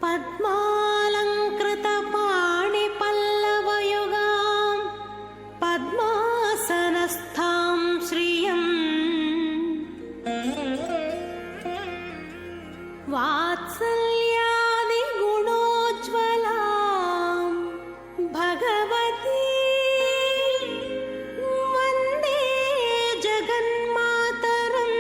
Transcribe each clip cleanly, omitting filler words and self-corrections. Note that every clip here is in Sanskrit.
पद्मालङ्कृतपाणिपल्लवयुगां पद्मासनस्थां श्रियं वात्सल्यादिगुणोज्ज्वलां भगवती वन्दे जगन्मातरम्।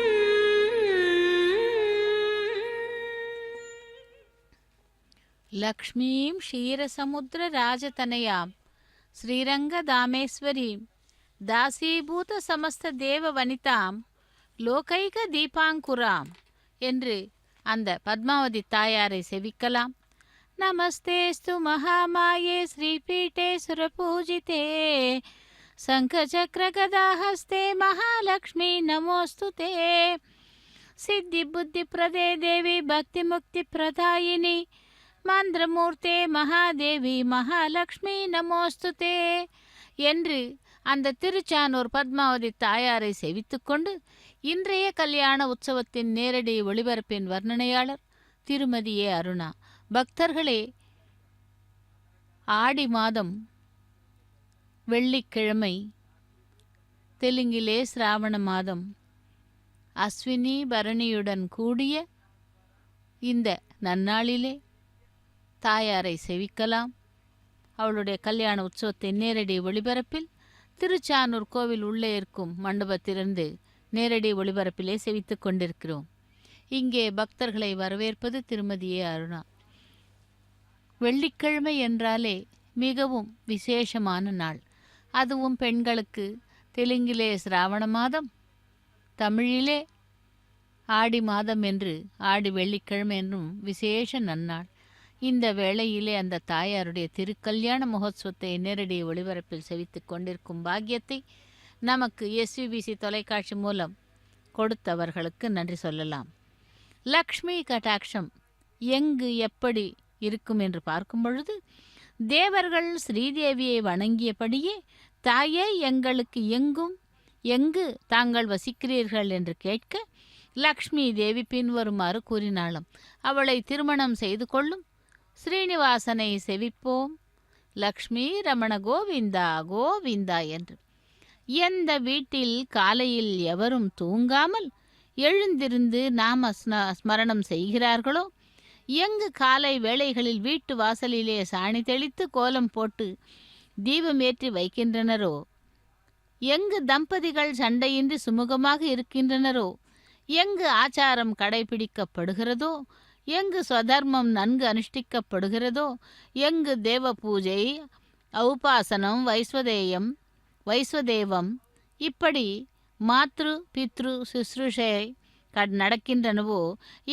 लक्ष्मीं क्षीरसमुद्रराजतनयां श्रीरङ्गदामेश्वरीं தாசீபூத சமஸ்த தேவ வனிதாம் லோகைக தீபாங்குராம் என்று அந்த பத்மாவதி தாயாரை செவிக்கலாம். நமஸ்தேஸ்து மகாமாயே ஸ்ரீபீட்டே சுரபூஜிதே சங்கசக்ரகதாஹஸ்தே மகாலக்ஷ்மி நமோஸ்துதே சித்தி புத்தி பிரதே தேவி பக்தி முக்தி பிரதாயினி மந்திரமூர்த்தே மகாதேவி மகாலக்ஷ்மி நமோஸ்துதே என்று அந்த திருச்சானூர் பத்மாவதி தாயாரை செவித்துக்கொண்டு இன்றைய கல்யாண உற்சவத்தின் நேரடி ஒளிபரப்பின் வர்ணனையாளர் திருமதி ஏ அருணா. பக்தர்களே, ஆடி மாதம் வெள்ளிக்கிழமை, தெலுங்கிலே சிராவண மாதம் அஸ்வினி பரணியுடன் கூடிய இந்த நன்னாளிலே தாயாரை செவிக்கலாம். அவளுடைய கல்யாண உற்சவத்தின் நேரடி ஒளிபரப்பில் திருச்சானூர் கோவில் உள்ளே இருக்கும் மண்டபத்திலிருந்து நேரடி ஒளிபரப்பிலே செவித்துக் கொண்டிருக்கிறோம். இங்கே பக்தர்களை வரவேற்பது திருமதி ஏ அருணா. வெள்ளிக்கிழமை என்றாலே மிகவும் விசேஷமான நாள். அதுவும் பெண்களுக்கு தெலுங்கிலே சிராவண மாதம், தமிழிலே ஆடி மாதம் என்று ஆடி வெள்ளிக்கிழமை என்றும் விசேஷ நன்னாள். இந்த வேளையிலே அந்த தாயாருடைய திருக்கல்யாண மகோத்சவத்தை நேரடி ஒளிபரப்பில் செவித்து கொண்டிருக்கும் பாக்கியத்தை நமக்கு எஸ்விபிசி தொலைக்காட்சி மூலம் கொடுத்தவர்களுக்கு நன்றி சொல்லலாம். லக்ஷ்மி கடாட்சம் எங்கு எப்படி இருக்கும் என்று பார்க்கும் பொழுது, தேவர்கள் ஸ்ரீதேவியை வணங்கியபடியே தாயே எங்களுக்கு எங்கு தாங்கள் வசிக்கிறீர்கள் என்று கேட்க லக்ஷ்மி தேவி பின்வருமாறு கூறினாளாம். அவளை திருமணம் செய்து கொள்ளும் ஸ்ரீனிவாசனை செவிப்போம், லக்ஷ்மி ரமண கோவிந்தா கோவிந்தா என்று. எந்த வீட்டில் காலையில் எவரும் தூங்காமல் எழுந்திருந்து நாம ஸ்மரணம் செய்கிறார்களோ, எங்கு காலை வேளைகளில் வீட்டு வாசலிலே சாணி தெளித்து கோலம் போட்டு தீபம் ஏற்றி வைக்கின்றனரோ, எங்கு தம்பதிகள் சண்டையின்றி சுமூகமாக இருக்கின்றனரோ, எங்கு ஆச்சாரம் கடைபிடிக்கப்படுகிறதோ, எங்கு ஸ்வதர்மம் நன்கு அனுஷ்டிக்கப்படுகிறதோ, எங்கு தேவ பூஜை, ஔபாசனம், வைஸ்வதேவம் இப்படி மாத்ரு பித்ரு சுஸ்ரூஷை நடக்கின்றனவோ,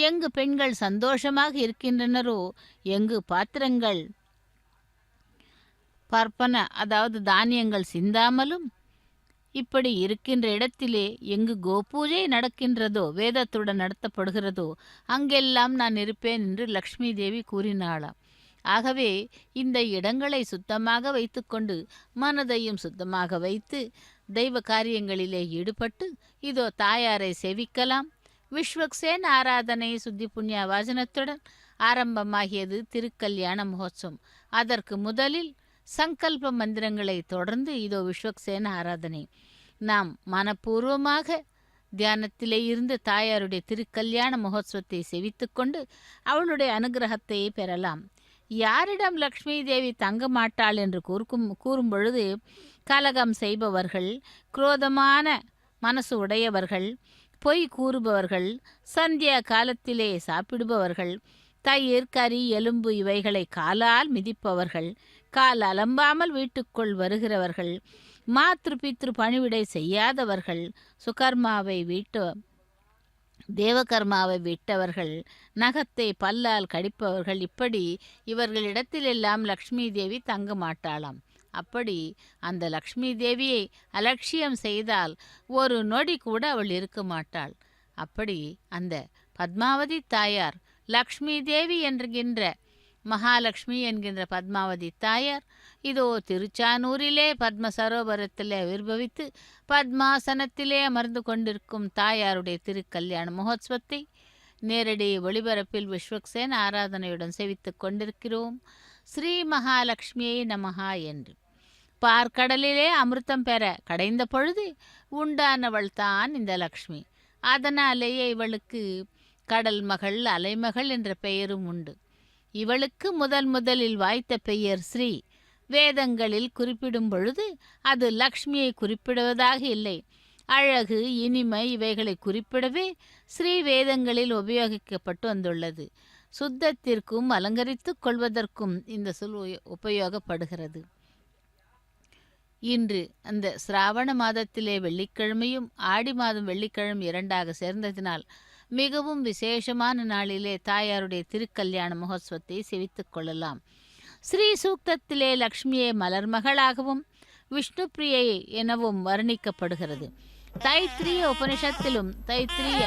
எங்கு பெண்கள் சந்தோஷமாக இருக்கின்றனரோ, எங்கு பாத்திரங்கள் பற்பன அதாவது தானியங்கள் சிந்தாமலும் இப்படி இருக்கின்ற இடத்திலே எங்கு கோபூஜை நடக்கின்றதோ, வேதத்துடன் நடத்தப்படுகிறதோ, அங்கெல்லாம் நான் இருப்பேன் என்று லக்ஷ்மி தேவி கூறினாளாம். ஆகவே இந்த இடங்களை சுத்தமாக வைத்துக்கொண்டு மனதையும் சுத்தமாக வைத்து தெய்வ காரியங்களிலே ஈடுபட்டு இதோ தாயாரை செவிக்கலாம். விஸ்வக்சேன் ஆராதனை சுத்தி புண்ணிய வாசனத்துடன் ஆரம்பமாகியது திருக்கல்யாண மகோத்சவம். அதற்கு முதலில் சங்கல்ப மந்திரங்களை தொடர்ந்து இதோ விஸ்வக்சேன ஆராதனை. நாம் மனப்பூர்வமாக தியானத்திலே இருந்து தாயாருடைய திருக்கல்யாண மகோத்சவத்தை செவித்துக்கொண்டு அவளுடைய அனுகிரகத்தை பெறலாம். யாரிடம் லக்ஷ்மி தேவி தங்க மாட்டாள் என்று கூறும் பொழுது, கலகம் செய்பவர்கள், குரோதமான மனசு உடையவர்கள், பொய் கூறுபவர்கள், சந்தியா காலத்திலே சாப்பிடுபவர்கள், தயிர் கறி எலும்பு இவைகளை காலால் மிதிப்பவர்கள், கால் அலம்பாமல் வீட்டுக்குள் வருகிறவர்கள், மாத்ரு பித்ரு பணிவிடை செய்யாதவர்கள், சுகர்மாவை தேவகர்மாவை விட்டவர்கள், நகத்தை பல்லால் கடிப்பவர்கள், இப்படி இவர்களிடத்திலெல்லாம் லக்ஷ்மி தேவி தங்க மாட்டாளாம். அப்படி அந்த லக்ஷ்மி தேவியை அலட்சியம் செய்தால் ஒரு நொடி கூட அவள் இருக்க மாட்டாள். அப்படி அந்த பத்மாவதி தாயார் லக்ஷ்மி தேவி என்கின்ற மகாலட்சுமி என்கின்ற பத்மாவதி தாயார் இதோ திருச்சானூரிலே பத்ம சரோவரத்திலே விர்பவித்து பத்மாசனத்திலே அமர்ந்து கொண்டிருக்கும் தாயாருடைய திருக்கல்யாண மகோத்சவத்தை நேரடி ஒளிபரப்பில் விஸ்வக்சேன் ஆராதனையுடன் செவித்துக் கொண்டிருக்கிறோம். ஸ்ரீ மகாலட்சுமியை நமஹா என்று. பார்க்கடலிலே அமிர்தம் பெற கடைந்த பொழுது உண்டானவள் தான் இந்த லக்ஷ்மி. அதனாலேயே இவளுக்கு கடல் மகள், அலைமகள் என்ற பெயரும் உண்டு. இவளுக்கு முதலில் வாய்த்த பெயர் ஸ்ரீ. வேதங்களில் குறிப்பிடும் பொழுது அது லக்ஷ்மியை குறிப்பிடுவதாக இல்லை. அழகு, இனிமை இவைகளை குறிப்பிடவே ஸ்ரீ வேதங்களில் உபயோகிக்கப்பட்டு வந்துள்ளது. சுத்தத்திற்கும் அலங்கரித்து கொள்வதற்கும் இந்த சொல் உபயோகப்படுகிறது. இன்று அந்த சிராவண மாதத்திலே வெள்ளிக்கிழமையும் ஆடி மாதம் வெள்ளிக்கிழமை இரண்டாக சேர்ந்ததினால் மிகவும் விசேஷமான நாளிலே தாயாருடைய திருக்கல்யாண மகோத்சவத்தை செவித்துக் கொள்ளலாம். ஸ்ரீ சூக்தத்திலே லக்ஷ்மியை மலர்மகளாகவும் விஷ்ணு பிரியை எனவும் வர்ணிக்கப்படுகிறது. தைத்திரிய உபனிஷத்திலும் தைத்திரிய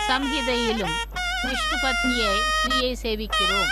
சம்ஹிதையிலும் விஷ்ணு பத்னியை ஸ்ரீயை சேவிக்கிறோம்.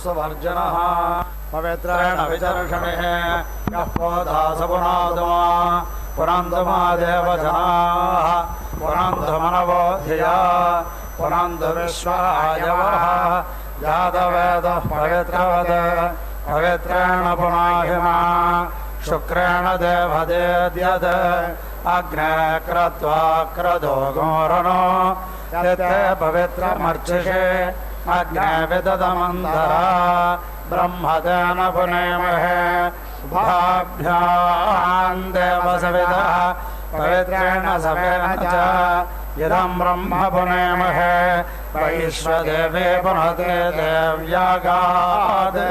स्ववर्जनः पवित्रेण विचर्षणिः यः पोधासपुनादमा पुनन्दमा देवजनाः पुनन्दमनवो धिया पुनन्दविश्वायवः यादवेदः पवित्रवद पवित्रेण पुनाहिमा शुक्रेण देवदेद्यद् अग्ने क्रत्वा क्रदो गोरणो यते पवित्रमर्चिषे अग्ने विदधमन्धरा ब्रह्मतेन पुनेमहे भाभ्यां देवसविदः पवित्रेण सवेन च इदं ब्रह्म पुनेमहे वैश्वदेवे पुनते देव्यागाद्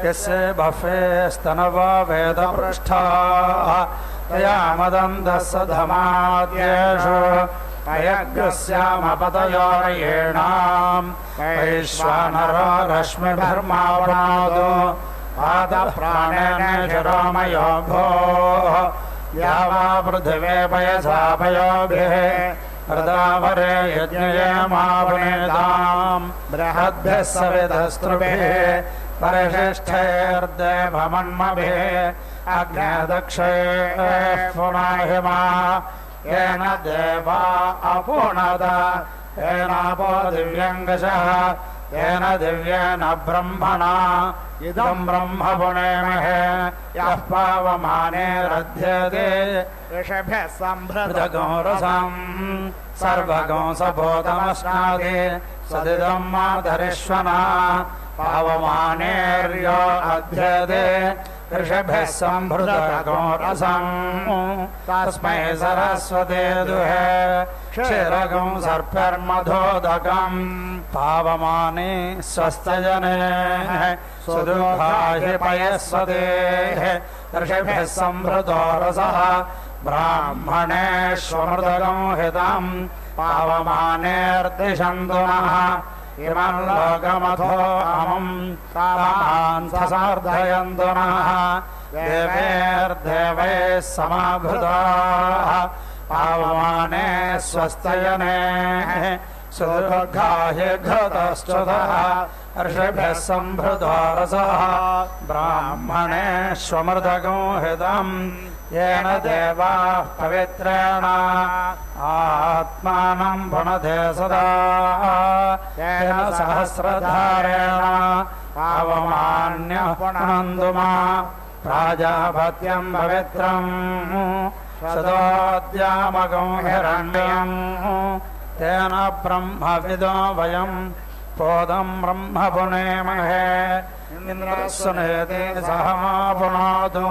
यस्य बफे स्तनवा वेदपृष्ठाः तया मदन्दस्य धमाद्येषु पयग्रस्यामपतयोरयेणां वैश्वानरो रश्मिभिर्मावनादो पादप्राणेन शिरोमयो भोः यावा पृथिवे पयसा पयोभिः हृदावरे यज्ञयेमावनेतां बृहद्भिः सविधस्त्रुभिः परिशिष्टैर्देवमन्मभिः अग्ने दक्षैः पुनाहिमा येन देवा अपुणद येनापो दिव्यङ्गशः येन दिव्येन ब्रह्मणा इदं ब्रह्म पुनेमहे यः पावमाने रध्यते ऋषभ्यः सम्भृतगोरसं सर्वगोंसभूतमश्नादि सदिदं माधरिष्वना पावमानेर्यो अध्यते ऋषिभिः सम्भृतको रसम् तस्मै सरस्वते दुहे क्षीरकं सर्पिर्मधोदकम् पावमाने स्वस्तजने सुदुःखाहि पयस्वते ऋषिभिः सम्भृतो रसः ब्राह्मणेष्वमृतकं हितं पावमानेर्दिशन्तु नः इमं लोकमथो अमुं तामांससार्धयन्तु नः देवैर्देवैः समाभृताः पावमाने स्वस्तयने सुदुर्गाहि घृतश्च्युतः ऋषिभिः सम्भृतो रसः ब्राह्मणेष्वमृतकं हितम् येन देवाः पवित्रेण आत्मानं पुनते सदा येन सहस्रधारेण पावमान्यः पुनन्तु मा प्राजापत्यं पवित्रं सदोद्यामकं हिरण्यं तेन ब्रह्मविदो वयं पोदं ब्रह्म पुनेमहे इन्द्रः सुनेति सह मा पुनोतु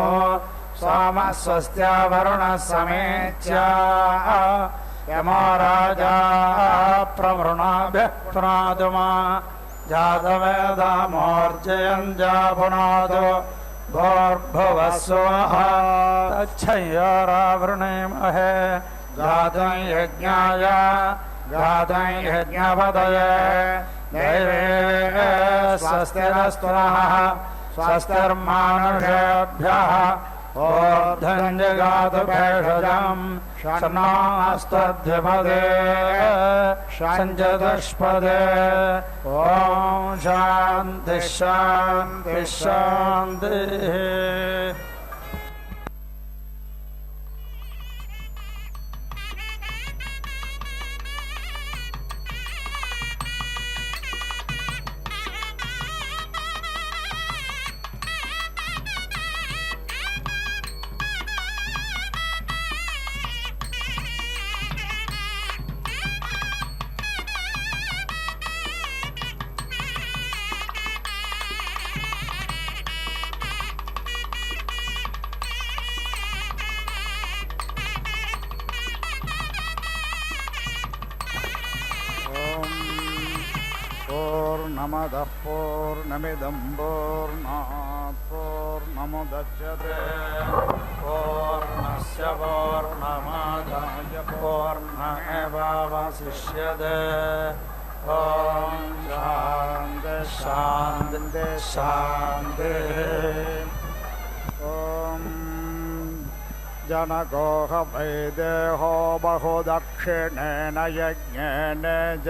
सोमस्वस्त्या वरुणः समेत्य यमो राजा प्रवृणाभ्यः पुनातु मा जातवेदामोर्जयन् जापुनातु भोर्भुवः स्वः तच्छय्यारावृणेमहे गातुं यज्ञाय गातुं यज्ञपतये दैवे स्वस्तिरस्तु नः स्वस्तिर्मानुषेभ्यः ऊर्ध्वं जगातु भेषजं शन्नास्तद्विपदे सञ्चतुष्पदे ॐ शान्तिः शान्तिः शान्तिः। पूर्णमदः पूर्णमिदं पूर्णात् पूर्णमुदच्यते पूर्णस्य पूर्णमादाय पूर्णमेवावशिष्यते ॐ शान्तिः शान्तिः शान्तिः। ॐ जनकोह वैदेहो बहुदक्षिणेन यज्ञेन च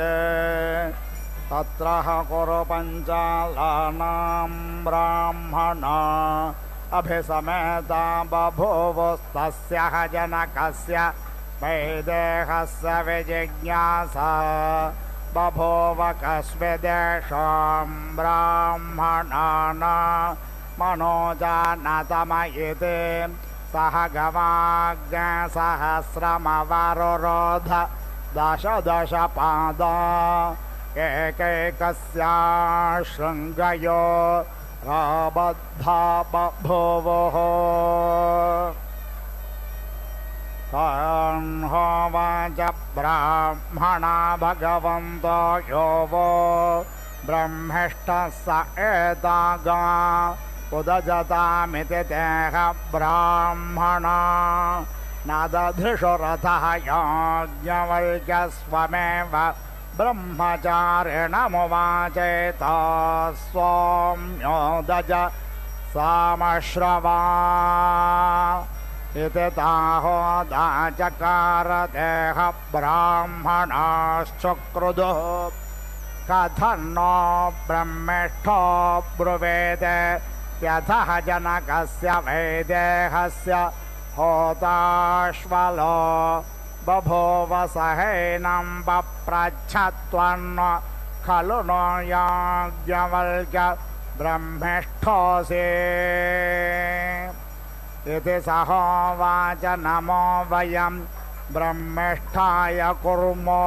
तत्रः कुरु पञ्चालानां ब्राह्मणा अभिसमेता बभूवुस्तस्यः जनकस्य वैदेहस्य विजिज्ञासा बभूव कस्मिदेषां ब्राह्मणानां मनोजानतम इति सह गवाज्ञसहस्रमवरुरोध दश पादा एकैकस्या शृङ्गयो राबद्धा बभूवुः होवाच ब्राह्मणा भगवन्तो यो वो ब्रह्मिष्ठः स एतागा उदजतामिति तेह ब्राह्मणा न दधृषु रथः याज्ञवल्क्यस्वमेव ब्रह्मचारिणमुवाचेता सौम्योदज सामश्रवा इति ताहोदाचकारदेह ब्राह्मणाश्चक्रुदुः कथं नो ब्रह्मिष्ठो ब्रुवेद यथः जनकस्य वैदेहस्य होताश्वलो बभूव सहैनं पप्रच्छत्वन्न खलु नो याज्ञवल्क्य ब्रह्मिष्ठोऽसि इति सहोवाच नमो वयं ब्रह्मिष्ठाय कुर्मो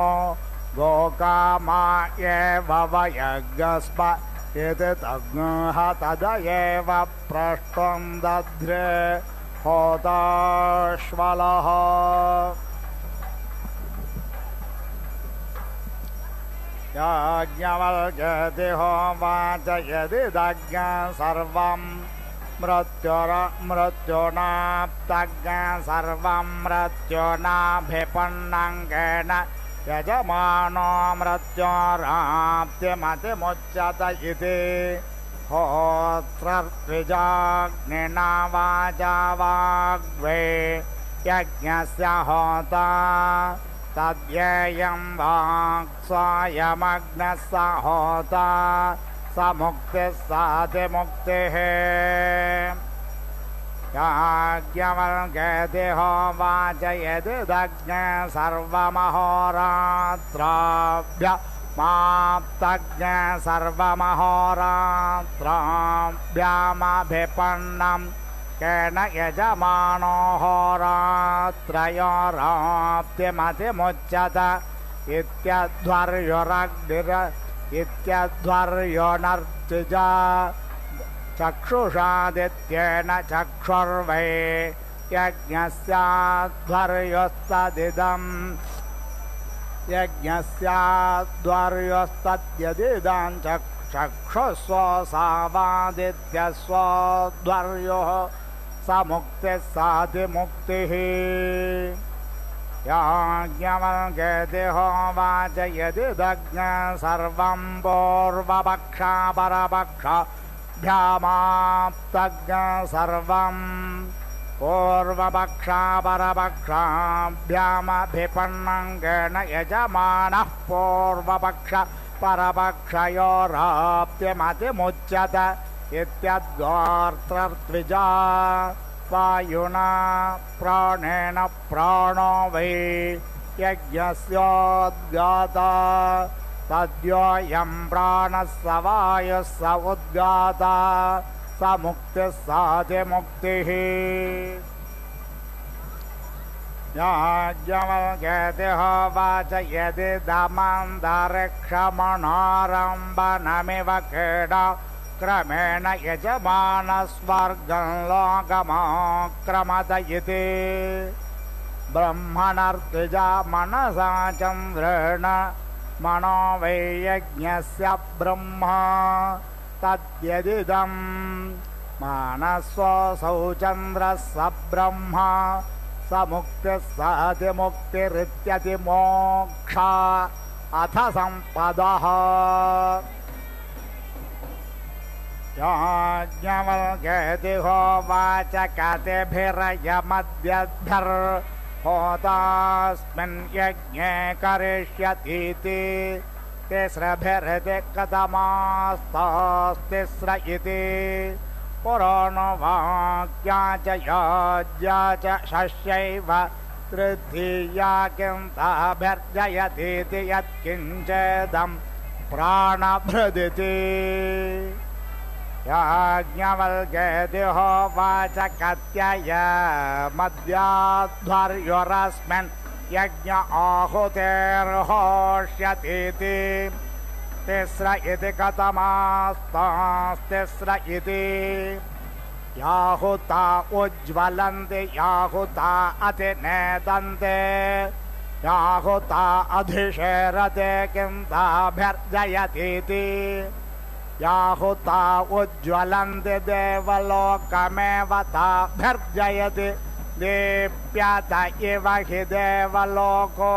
गोकामा एव वयज्ञस्म इति तज्ञः तद एव प्रष्टुं दध्रे होताश्वलः याज्ञवल्क्येति होवाच यदिदज्ञः सर्वं मृत्युनाप्तज्ञः सर्वं मृत्युनाभिपन्नङ्गेन यजमानो मृत्योराप्तिमतिमुच्यत इति होत्रर्द्विजाग्निना वाचा वाग्वे यज्ञस्य होता तद्येयं वाक्स्वयमग्नः स होता स मुक्तिः सातिमुक्तिः याज्ञवल्क्येति होवाच यदिदज्ञः सर्वमहोरात्राभ्यमाप्तज्ञः सर्वमहोरात्राभ्यामभिपन्नं केन यजमानो होरात्रयोराप्तिमतिमुच्यत इत्यध्वर्योनर्तिजा चक्षुषादित्येन चक्षुर्वै यज्ञस्याध्वर्योस्तद्यदिदं चक्षुस्वसावादित्यस्वध्वर्योः स मुक्तिः सातिमुक्तिः याज्ञवल्क्येति होवाच यदिदज्ञः सर्वं पूर्वपक्षापरपक्षाभ्यामाप्तज्ञः सर्वं पूर्वपक्षापरपक्षाभ्यामभिपन्नङ्गेन यजमानः पूर्वपक्षपरपक्षयोराप्तिमतिमुच्यत इत्यद्गात्रर्द्विजा वायुना प्राणेन प्राणो वै यज्ञस्योद्गाता तद्योऽयं प्राणः स वायुः स उद्गाता स मुक्तिः सातिमुक्तिः याज्ञवल्क्येति होवाच यदिदमन्तरिक्षमणारम्भनमिव क्रीडा क्रमेण यजमानस्वर्गं लोकमाक्रमत इति ब्रह्मणर्तिजा मनसा चन्द्रेण मनो वै यज्ञस्य ब्रह्मा तद्यदिदं मानसोऽसौ चन्द्रः स ब्रह्मा स मुक्तिः सातिमुक्तिरित्यतिमोक्षा अथ सम्पदः याज्ञवल्क्येति होवाच कतिभिरयमद्यद्भिर्होतास्मिन् यज्ञे करिष्यतीति तिस्रभिरिति कथमास्तास्तिस्र इति पुराणवाक्या च याज्ञा च शस्यैव तृतीया किन्ताभिर्जयतीति यत्किञ्चेदं प्राणभृदिति याज्ञवल्क्येति होवाच कत्ययमद्याध्वर्योरस्मिन् यज्ञ आहुतिर्होष्यतीति तिस्र इति कथमास्तास्तिस्र इति याहुता उज्ज्वलन्ति याहुता अतिनेदन्ते याहुता अधिशेरते किन्ताभिर्जयतीति याहुता उज्ज्वलन्ति देवलोकमेव ताभिर्जयति दीप्यत इव हि देवलोको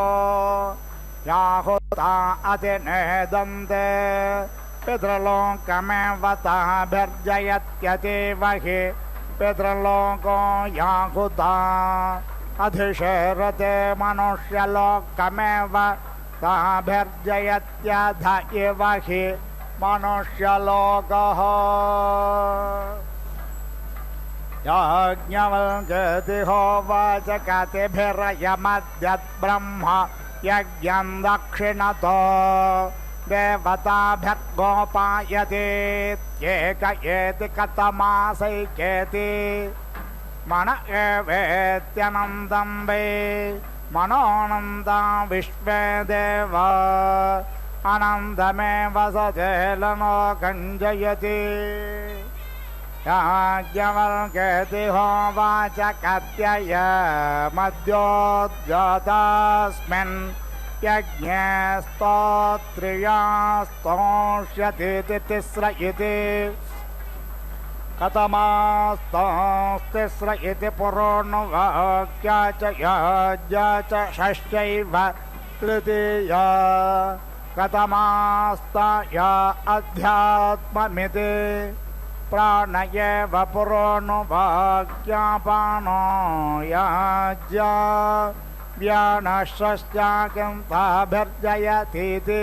याहुता अतिनेदन्ते पितृलोकमेव ताभिर्जयत्यतीव हि पितृलोको याहुता अधिशेरते मनुष्यलोकमेव ताभिर्जयत्यध इव हि मनुष्यलोकः याज्ञवल्क्येति होवाच कतिभिरयमद्यद्ब्रह्म यज्ञं दक्षिणतो देवताभिर्गोपायतीत्येक एति कथमासैकेति मन एवेत्यनन्दं वै मनोऽनन्ता विश्वे देवा अनन्तमेव सचेललोकं जयति याज्ञवल्क्येति होवाच कथयमद्योद्गतस्मिन् यज्ञे स्तोत्रिया स्तोष्यतीति तिस्र इति कथमास्तिस्र इति पुरोणुवाक्या च याज्ञा च षष्ठैव तृतीया कथमास्ताया अध्यात्ममिति प्राण एव पुरोणुवाक्यापानो याज्ञा व्यानश्चाकिन्ताभिर्जयतीति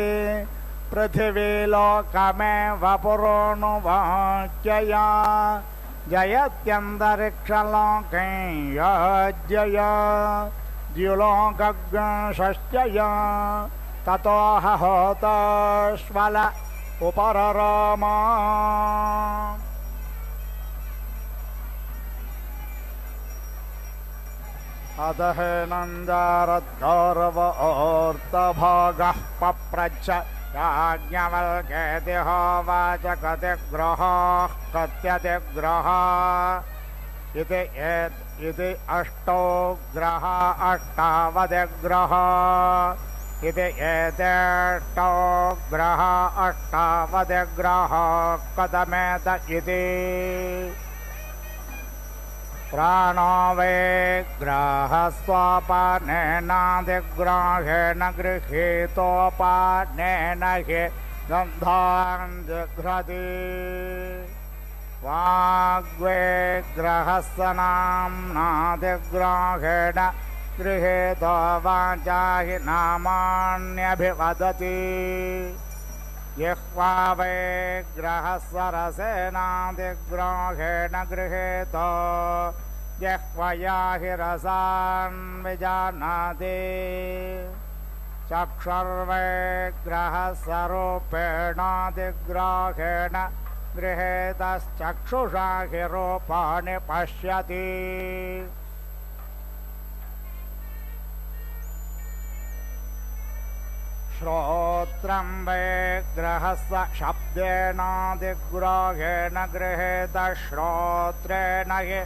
पृथिवीलोकमेव पुरोणुवाक्यया जयत्यन्तरिक्षलोके याज्ञया द्युलोकग्षश्चया ततोह होताश्वल उपररामा अतः नन्दारद्गौरव ओर्तभागः पप्रच्छ याज्ञवल्क्येति होवाच कतिग्रहाः कत्यतिग्रहाः इति अष्टौ ग्रहा अष्टावदिग्रहाः इति एतेष्टौ ग्रहा अष्टावदिग्रहाः कथमेत इति प्राणो वै ग्राहस्वापानेनादिग्राहेण गृहीतोपानेन हि गन्धान् जिघ्रति वाग्वे ग्रहस्य नाम्नादिग्राहेण गृहीतो वाचा हि नामान्यभिवदति जिह्वा वै ग्रहस्य रसेनादिग्राहेण गृहीतो जिह्वया हि रसान् विजानाति चक्षुर्वै ग्रहस्य रूपेणादिग्राहेण गृहीतश्चक्षुषा हि रूपाणि पश्यति श्रोत्रं वै ग्रहस्य शब्देनादिग्राहेण गृहीतश्रोत्रेण हि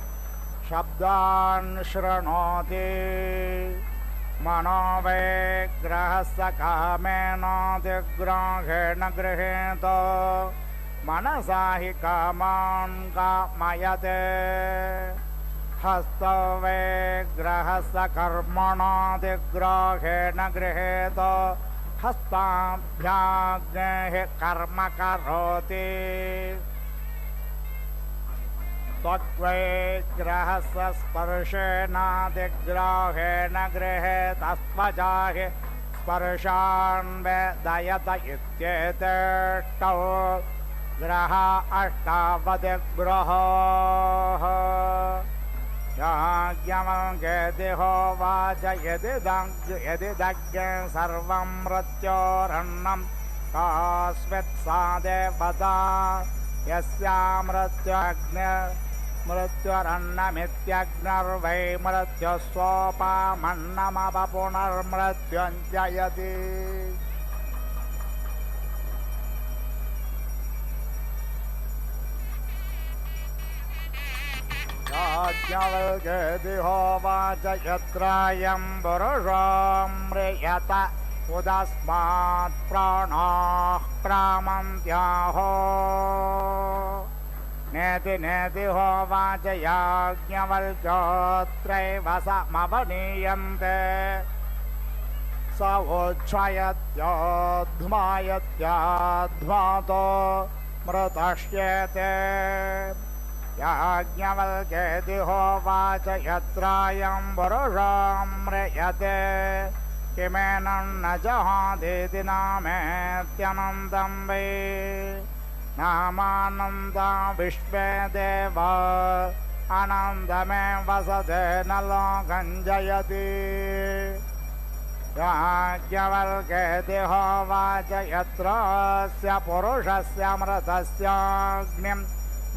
शब्दान् शृणोति मनो वै ग्रहस्य कामेनादिग्राहेण गृहीतो मनसा हि कामान् कामयते हस्तो वै ग्रहस्य कर्मणादिग्राहेण गृहीतो हस्ताभ्याग्नेः कर्म करोति त्वग्वै ग्रहस्य स्पर्शेनादिग्राहेण गृहीतस्त्वचा हि स्पर्शान् वेदयत इत्येतेष्टौ ग्रहा अष्टावदिग्रहाः याज्ञवल्क्येति होवाच यदिदग्ने सर्वं मृत्योरन्नं कास्मित् सा देवता यस्या मृत्युरन्नमित्यग्निर्वै मृत्युस्वोपामन्नमपपुनर्मृत्युञ्जयति याज्ञवल्क्येति होवाच यत्रायं पुरुषो म्रियत उदस्मात् प्राणाः क्रामन्त्याहो नेति नेति होवाच याज्ञवल्क्योऽत्रैव समवनीयन्ते स उच्छयत्योऽध्मायत्याध्मातो मृतश्येते याज्ञवल्क्येति होवाच यत्रायं पुरुषो म्रियते किमेनं न जहादेति नामेत्यनन्तं वै नामानन्दा विश्वे देव अनन्तमेव सतेन लोकं जयति याज्ञवल्क्येति होवाच यत्रस्य पुरुषस्य मृतस्याग्निं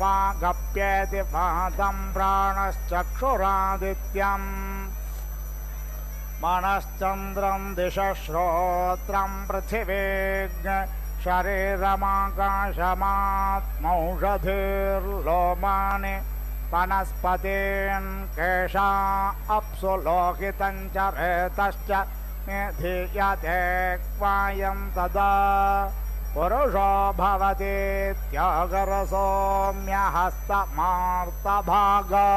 वागप्येति वातं प्राणश्चक्षुरादित्यम् मनश्चन्द्रं दिशश्रोत्रं पृथिवीज्ञ शरीरमाकाशमात्मौषधिर्लोमानि वनस्पतीन् केशा अप्सु लोहितं च रेतश्च निधीयते क्वायं तदा पुरुषो भवतीत्यागरसौम्यहस्तमार्तभागा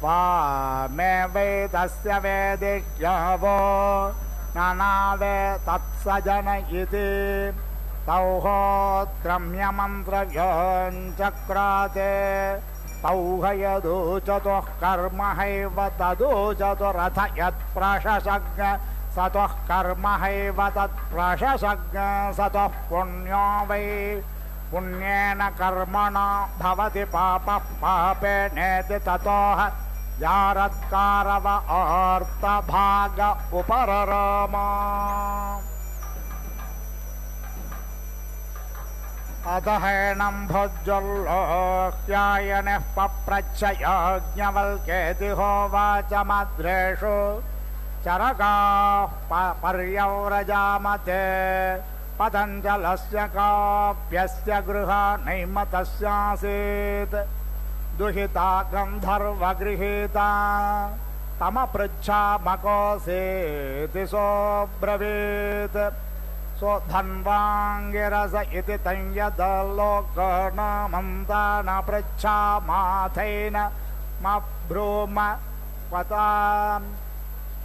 वामे वेदस्य वेदिष्यवो ननावे तत्सजन इति तौहोत्क्रम्यमन्त्रव्योञ्चक्राते तौहयदूचतुः कर्महैव तदूचतुरथ यत्प्रशसज्ञ सतः कर्महैव तत्प्रशसज्ञ सतः पुण्यो वै पुण्येन कर्मणा भवति पापः पापेनेति ततोह यारत्कारव आर्तभाग उपरराम अतहेनं भुज्जुल्लोह्यायनः पप्रच्छ याज्ञवल्क्येति होवाच मद्रेषु चरकाः पर्यव्रजामते पतञ्जलस्य काव्यस्य गृहा नैम तस्यासीत् दुहिता गन्धर्वगृहीता तमपृच्छामकोऽसीति सोऽब्रवीत् सोऽधन्वाङ्गिरस इति तं यदलोकनामन्तान पृच्छामाथैन मब्रूम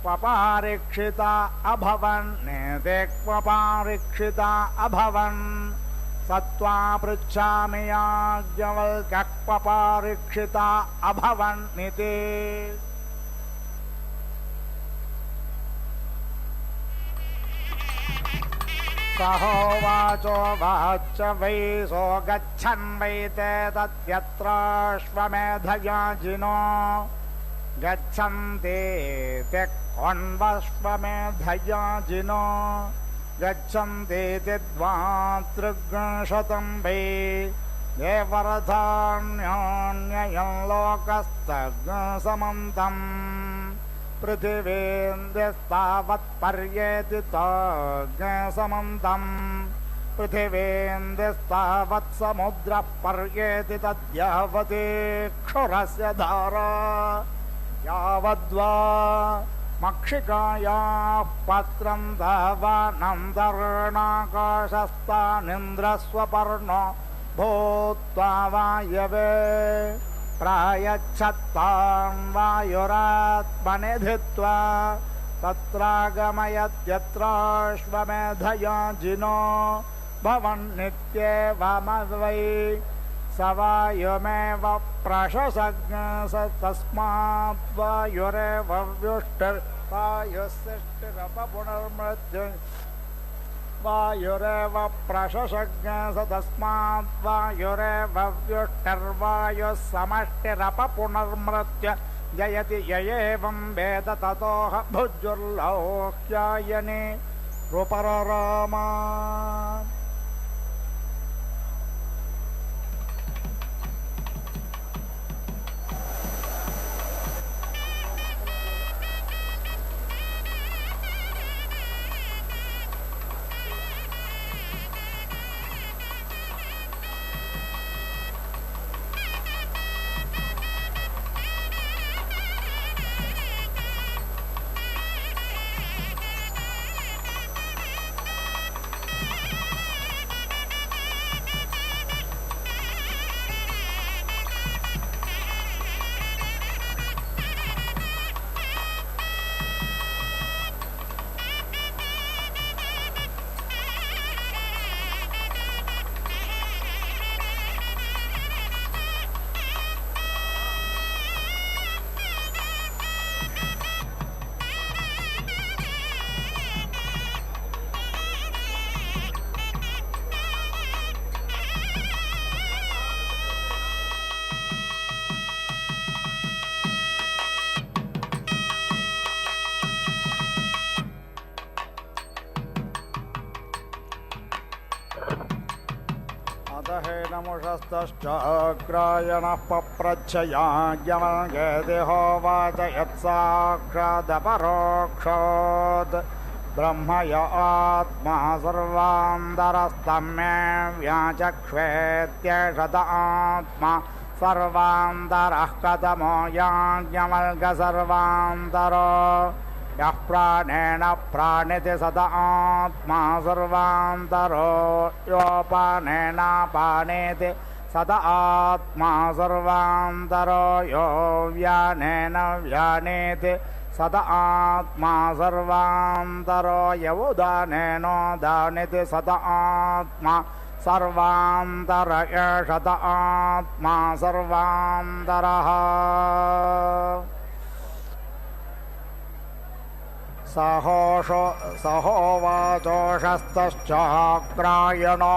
क्वपारीक्षिता अभवन् नेते क्वपारीक्षिता अभवन् सत्वा पृच्छामि याज्ञवल्क्यः क्वपारीक्षिता अभवन्निति सहोवाचो वाच वै सो गच्छन् वै ते तद्यत्राश्वमेधयाजिनो गच्छन्ति ते क्वन्वश्वमेधयाजिनो गच्छन्ति ते द्वात्रिशतं वै देवरथान्योन्ययं लोकस्तग्समन्तम् पृथिवीन्द्यस्तावत्पर्येति तग्समन्तम् पृथिवीन्द्यस्तावत् समुद्रः पर्येति तद्यावति क्षुरस्य धारा यावद्वा मक्षिकायाः पत्रं दावानन्तर्णाकाशस्तानिन्द्रस्वपर्णो भूत्वा वायवे प्रायच्छत्तां वायुरात्मनिधित्वा तत्रागमयद्यत्राश्वमेधयाजिनो भवन्नित्येवमवै स वायुमेव प्रशसज्ञ स तस्मात् वायुरेव व्युष्टिर्वायुसृष्टिरपपुनर्मृत्यु वायुरेव प्रशसज्ञ स तस्मात् वायुरेव व्युष्टिर्वायुः समष्टिरपपुनर्मृत्य जयति य एवं वेद ततोह भुज्जुर्लोह्यायने रूपरराम नमुषस्तश्चाग्रायणः पप्रच्छयाज्ञमल्गेदिहोवाच यत्साक्षादपरोक्षात् ब्रह्म य आत्मा सर्वान्तरस्तं मे व्याचक्ष्वेत्येषत आत्मा सर्वान्तरः कथमो याज्ञवल्क्य सर्वान्तरो यः प्राणेन प्राणिति सद आत्मा सर्वान्तरो योपानेनापानेति सद आत्मा सर्वान्तरो यो व्यानेन व्यानेति सद आत्मा सर्वान्तरो यवुदानेनोदानिति सद आत्मा सर्वान्तर एषत आत्मा सर्वान्तरः सहोवाचोषस्तश्चाक्रायणो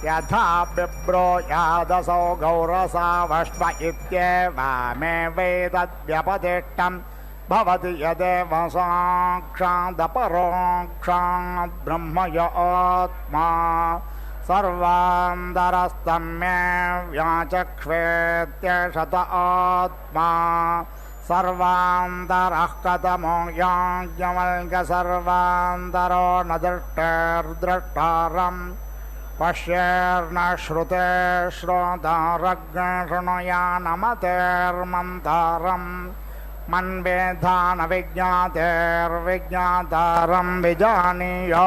यथा बिभ्रो यादसौ गौरसावष्ट इत्येवमे वेदव्यपदिष्टं भवति यदेव साक्षादपरोक्षात् ब्रह्म य आत्मा सर्वान्तरस्तं मे व्याचक्ष्वेत्येषत आत्मा सर्वान्तरः कथमो याज्ञवल्क्य सर्वान्तरो न दृष्टेर्द्रष्टारं पश्येर्न श्रुते श्रोतारग्नशृणुयानमतेर्मन्तारं मन्वेधान विज्ञातेर्विज्ञातारं विजानीयो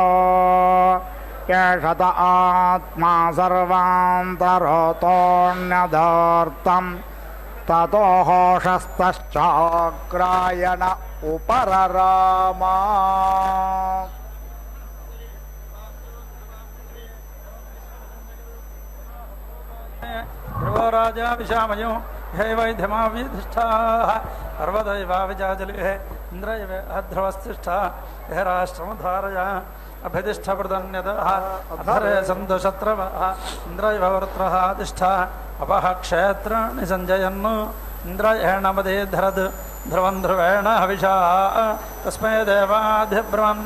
एषत आत्मा सर्वान्तरोतोऽन्यदार्थम् ततोहोषस्तश्चाक्रायण उपरराम ध्रुवो राजा विशामयो हे वैध्यमाव्यधिष्ठाः पर्वदैवाविजाजलिः इन्द्र इव अध्रुवस्तिष्ठा हे राष्ट्रमुद्धारय अभिधिष्ठप्रदन्यतः अधरे सन्तु शत्रवः इन्द्र इव वृत्रः अधिष्ठा अपः क्षेत्राणि सञ्जयन् इन्द्रयेण मदीधरद् ध्रुवं ध्रुवेण हविषा तस्मै देवाधिब्रवन्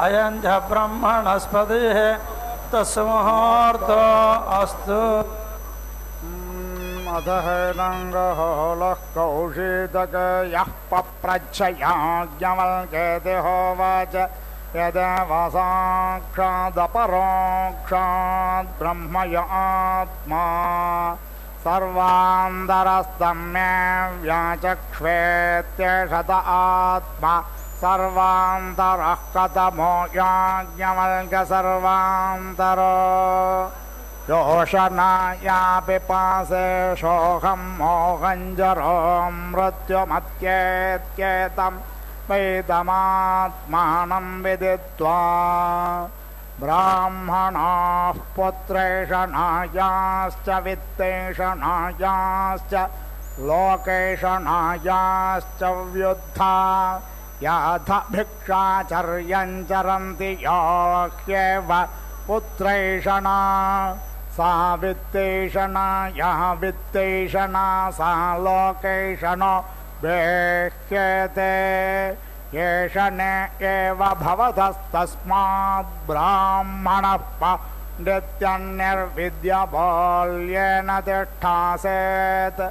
अयं च ब्रह्मणस्पतिः तस्य मुहूर्तो अस्तु अधहैनङ्गहोलः कौशितक यः पप्रच्छयाज्ञवल्क्येति होवाच यदेव साक्षादपरोक्षात् ब्रह्म य आत्मा सर्वान्तरस्तं मे व्याचक्ष्वेत्येषत आत्मा सर्वान्तरः कथमो याज्ञवल्क्य सर्वान्तरो योषणाया पिपासे शोकं मोहं जरो मृत्युमत्येत्येतं वेदमात्मानं विदित्वा ब्राह्मणाः पुत्रेषणायाश्च वित्तेषणायाश्च लोकेषणायाश्च व्युत्था याथ भिक्षाचर्यं चरन्ति यो ह्येव पुत्रेषणा सा वित्तेषणा यः वित्तेषणा सा लोकेषणो वेह्यते येषणे एव भवतस्तस्मात् ब्राह्मणः पाण्डित्यन्यर्विद्य बाल्येन तिष्ठासेत्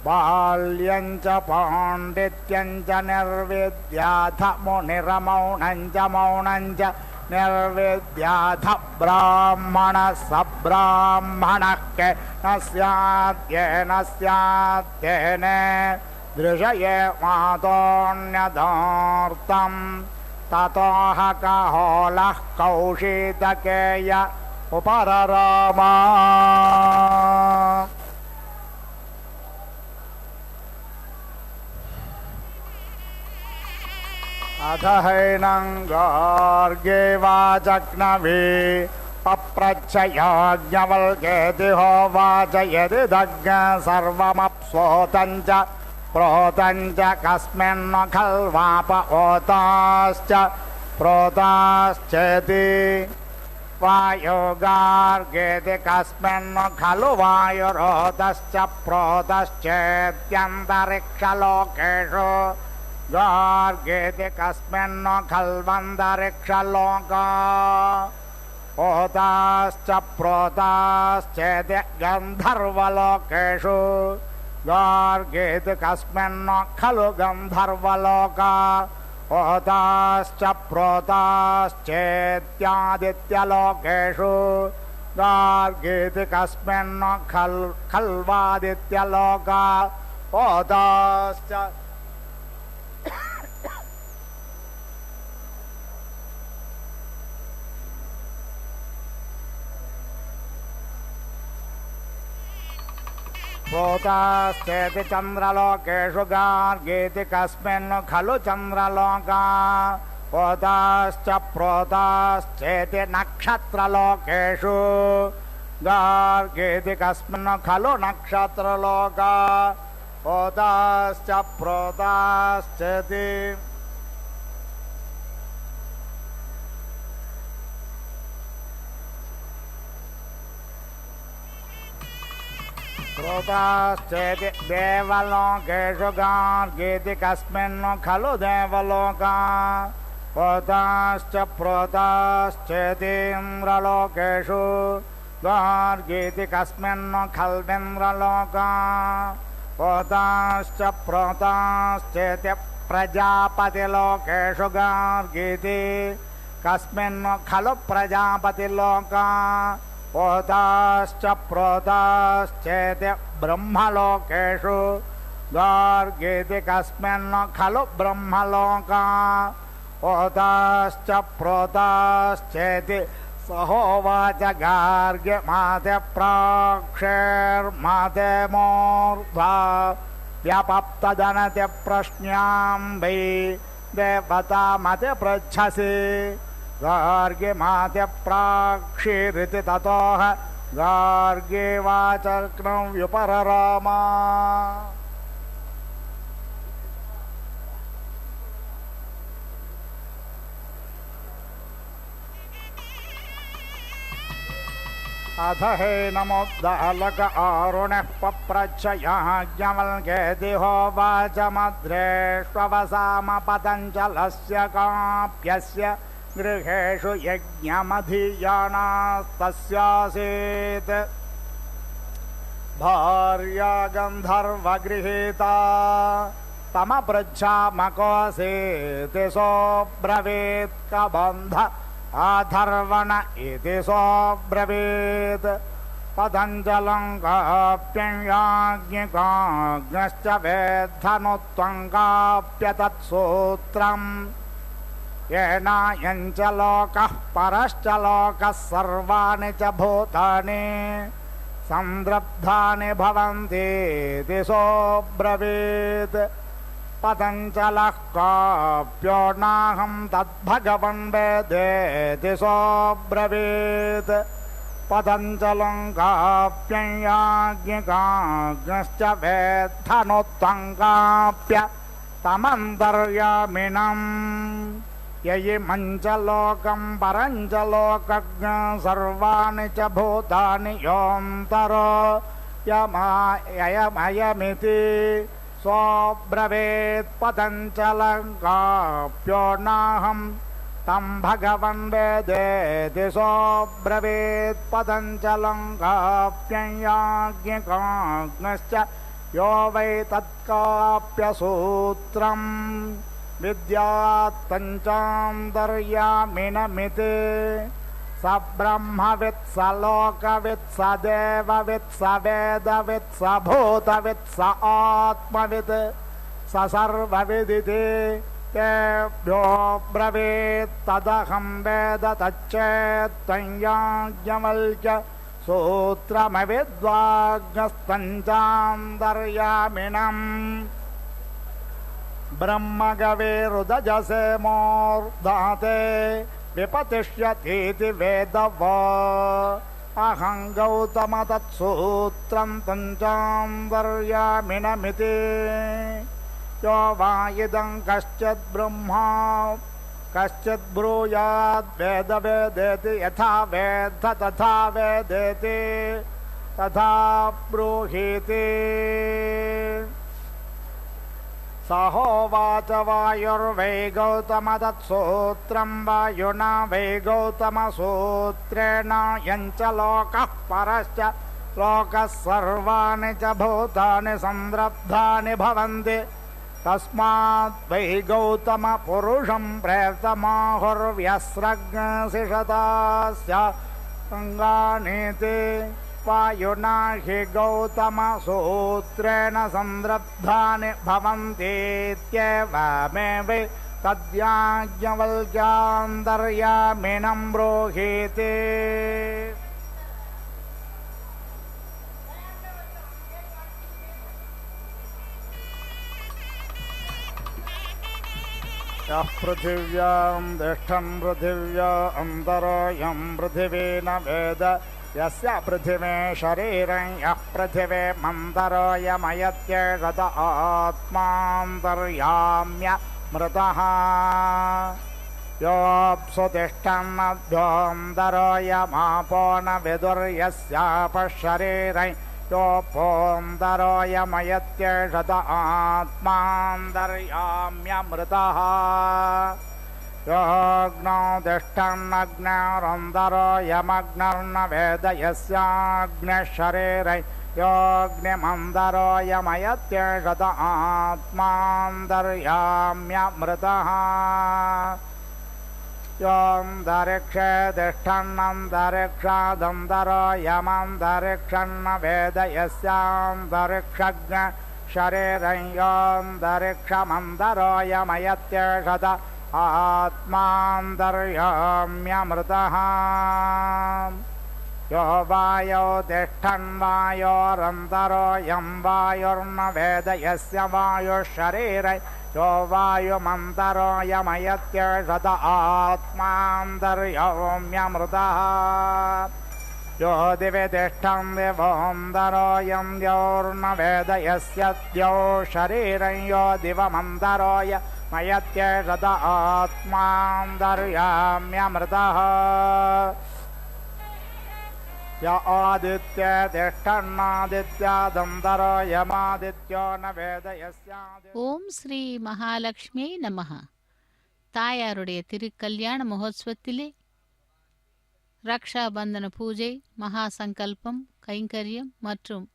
बाल्यं च पाण्डित्यं च निर्विद्याथ मुनिरमौनं च मौनं च निर्विद्याथ ब्राह्मणः स ब्राह्मणः केन स्याद्येन स्याद्येन दृशये मातोऽन्यदार्तं ततोह कहोलः कौशितकेय उपरराम अधहैनङ्गार्गे वाचक्नवे पप्रच्छयाज्ञवल्क्येति होवाच यदिदग्न सर्वमप्सोतं च प्रोतं च कस्मिन् खल्वाप ओताश्च प्रोताश्चेति वायुगार्गेति कस्मिन् खलु वायुरोतश्च प्रोतश्चेत्यन्तरिक्षलोकेषु गार्गेति कस्मिन् खल्वन्तरिक्षलोका होताश्च प्रोताश्चेति गन्धर्वलोकेषु गार्गेति कस्मिन् खलु गन्धर्वलोका होताश्च प्रोताश्चेत्यादित्यलोकेषु गार्गेति कस्मिन् खल्वादित्यलोका होताश्च प्रोताश्चेति चन्द्रलोकेषु गार्गेति कस्मिन् खलु चन्द्रलोका होताश्च प्रोताश्चेति नक्षत्रलोकेषु गार्गेति कस्मिन् खलु नक्षत्रलोका होताश्च प्रोताश्चेति प्रोताश्चेति देवलोकेषु गार्गेति कस्मिन् खलु देवलोका होताश्च प्रोताश्चेति इन्द्रलोकेषु गार्गेति कस्मिन् खल्विन्द्रलोका होताश्च प्रोताश्चेति प्रजापतिलोकेषु गार्गेति कस्मिन् खलु प्रजापतिलोका होताश्च प्रोताश्चेति ब्रह्मलोकेषु गार्गेति कस्मिन् खलु ब्रह्मलोका होताश्च प्रोताश्चेति सहोवाच गार्ग्य माते प्राक्षेर्माते मूर्ध्वा व्यपप्तदनति प्रश्न्यां वै देवतामति पृच्छसि गार्ग्य माते प्राक्षीरिति ततोह गार्ग्ये वाचक्नं व्युपररामा अथ हे नमोद्दालक आरुणः पप्रच्छ याज्ञवल्क्येति होवाच मद्रेष्ववसाम पतञ्जलस्य काप्यस्य गृहेषु यज्ञमधीयानास्तस्यासीत् भार्या गन्धर्वगृहीता तमपृच्छामकोऽसीति सोऽब्रवीत् कबन्ध आधर्वण इति सोऽब्रवीत् पतञ्जलं काप्ययाज्ञिकाग्नश्च वेद्धनुत्वं काप्यतत्सूत्रम् येनायं च लोकः परश्च लोकः सर्वाणि च भूतानि संद्रब्धानि भवन्तीति सोऽब्रवीत् पतञ्जलः काप्यो नाहं तद्भगवन् वेदेति सोऽब्रवीत् पतञ्जलं काप्यं याज्ञिकाग्नश्च वेद्धनुत्वं काप्य तमन्तर्यामिनम् ययिमं च लोकं परं च लोकज्ञं सर्वाणि च भूतानि योऽन्तरो यमयमिति सोऽब्रवीत् पतञ्जलं काप्यो नाहं तं भगवन् वेदेति सोऽब्रवीत् पतञ्जलं काप्यं याज्ञिकाग्नश्च यो वै तत्काप्यसूत्रम् विद्यात् पञ्चान्तर्यामिनमिति स ब्रह्मवित् स लोकवित् स देववित् स वेदवित् स भूतवित् स आत्मवित् स सर्वविदिति तेभ्यो ब्रवीत् तदहं वेद तच्चेत्त्वं याज्ञवल्क्य सूत्रमविद्वाग्नस्तञ्चान्तर्यामिनम् ब्रह्मगवेरुदजसे मूर्धाते विपतिष्यतीति वेदवा अहं गौतम तत्सूत्रं तञ्चान्तर्यामिनमिति यो वा इदं कश्चित् ब्रह्मा कश्चित् ब्रूयाद् वेद वेदेति यथा वेत्थ तथा वेदेति तथा ब्रूहीति सहोवाच वायुर्वै गौतम तत्सूत्रं वायुना वै गौतमसूत्रेण यञ्च लोकः परश्च लोकः सर्वाणि च भूतानि संरब्धानि भवन्ति तस्मात् वै गौतम पुरुषं प्रेतमाहुर्व्यस्रग्नसिषतास्य अङ्गानीति वायुना हि गौतमसूत्रेण संरब्धानि भवन्तीत्येवमेव तद्याज्ञवल्क्यान्तर्यामिनं ब्रूहीति। यः पृथिव्यां तिष्ठन् पृथिव्या अन्तरोऽयं पृथिवी न वेद यस्य पृथिवे शरीरं यः पृथिवे मन्तरोऽयमयत्येषत आत्मान्तर्याम्य मृतः योऽप्सु तिष्ठन्नभ्योऽन्तरोऽयमापो न विदुर्यस्यापशरीरं योऽपोऽन्तरोऽयमयत्येषत आत्मान्तर्याम्य मृतः योऽग्नौ तिष्ठन्नग्निरन्तरोऽयमग्निर्न वेद यस्याग्निशरीरै योऽग्निमन्तरोऽयमयत्येषत आत्मान्तर्याम्यमृतः योऽन्तरिक्षे तिष्ठन्नन्तरिक्षादन्तरोऽयमन्तरिक्षन्न वेद यस्यान्तरिक्षज्ञशरीरै योऽन्तरिक्षमन्तरोऽयमयत्येषत आत्मान्तर्याम्यमृतः यो वायो तिष्ठन् वायोरन्तरोऽयं वायुर्न वेद यस्य वायुशरीरै यो वायुमन्तरोऽयमयत्येषत आत्मान्तर्याम्यमृतः यो दिवि तिष्ठन् दिवोऽन्तरोऽयं द्यौर्न वेद यस्य द्यौ शरीरं यो दिवमन्तरोऽयमयत्येषत आत्मान्तर्याम्यमृतः य आदित्ये तिष्ठन्नादित्यादन्तरोऽयमादित्यो न वेद यस्यादित्यो. ஓம் ஸ்ரீ மகாலட்சுமி நமஹ. தாயாருடைய திருக்கல்யாண மகோத்சவத்திலே ரக்ஷாபந்தன பூஜை, மகா சங்கல்பம், கைங்கரியம் மற்றும்